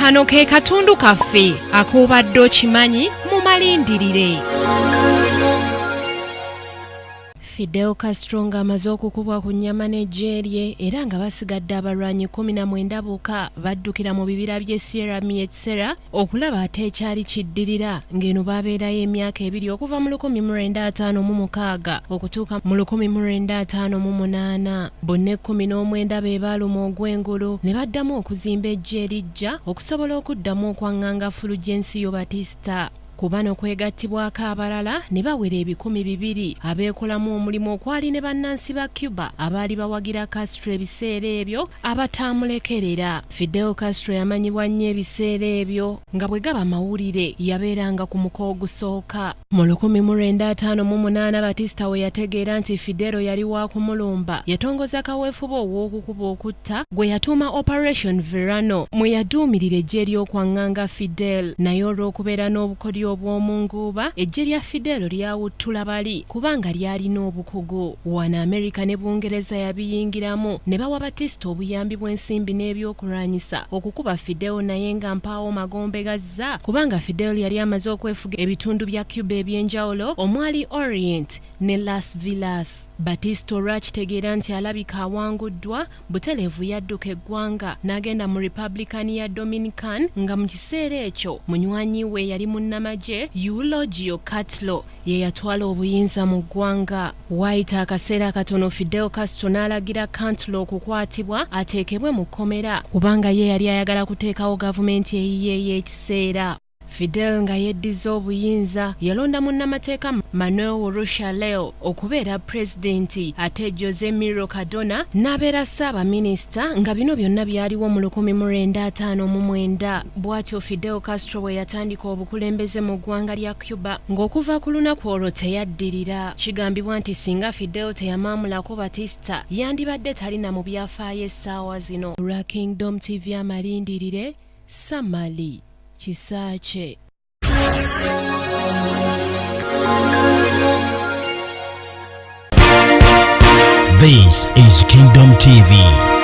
Kano ke katundu kaffe akobadde okimanyi mu malindirire. Fidel Castro ng'amaze okukubwa ku nnyama n'ejjeerye era nga basigadde abalwanyi 19 bokka baddukira mu bibira by'e Sierra Mietsera okulaba ate ekyali kiddirira ng'eno baabeerayo emyaka ebiri okuva mu 1956 okutuuka mu 1958. Bonna 19 be baaluma ogw'engulu ne baddamu okuzimba eggye erijja okusobola okuddamu okwaŋŋanga Fulgencio Batista. Ku bano kwegattibwako abalala ne bawera 200 abeekolamu omulimu okwali ne bannansi ba Cuba abaali bawagira Castro ebiseera ebyo abataamulekerera. Fidel Castro yamanyibwa nnyo ebiseera ebyo nga bwe gaba mawulire yabeeranga ku muko ogusooka. Mu 1958 Batista we yategeera nti Fidel yali wa kumulumba yatongoza kaweefube ow'okukuba okutta gwe yatuuma Operation Verano mwe yaduumirira eggye ly'okwaŋŋanga Fidel, naye olw'okubeera n'obukodyo obw'omu nguuba eggye lya Fidel lyawuttula bali kubanga lyalina obukugu. Wano Amerika ne Bungereza yabiyingiramu ne bawa Batista obuyambi bw'ensimbi n'ebyokulwanyisa okukuba Fidel naye nga mpaawo magombe gazza kubanga Fidel yali amaze okwefuga ebitundu bya Cuba eby'enjawulo omwali Orient ne Las Villas. Batista olwakitegeera nti alabika awanguddwa butereevu yadduka eggwanga n'agenda mu Republican ya Dominican nga mu kiseera ekyo munywanyi we yali munnamagye Eulogio Catlo ye yatwala obuyinza mu ggwanga. Waayita akaseera katono Fidel Castro n'alagira Catlo okukwatibwa ateekebwe mu kkomera kubanga ye yali ayagala kuteekawo gavumenti eyiye ey'ekiseera. Fidel nga yeddiza obuyinza yalonda munnamateeka Manuel Urrutia Leo okubeera pulezidenti ate Jose Miro Cardona n'abeera ssaabaminisita nga bino byonna byaliwo mu 1959. Bw'atyo Fidel Castro bwe yatandika obukulembeze mu ggwanga lya Cuba ng'okuva ku lunaku olwo teyaddirira. Kigambibwa nti singa Fidel teyamaamulako Batista yandibadde talina mu byafaayo essaawa zino. Lwa Kingdom TV amalindirire Samali Kisaache. This is Kingdom TV.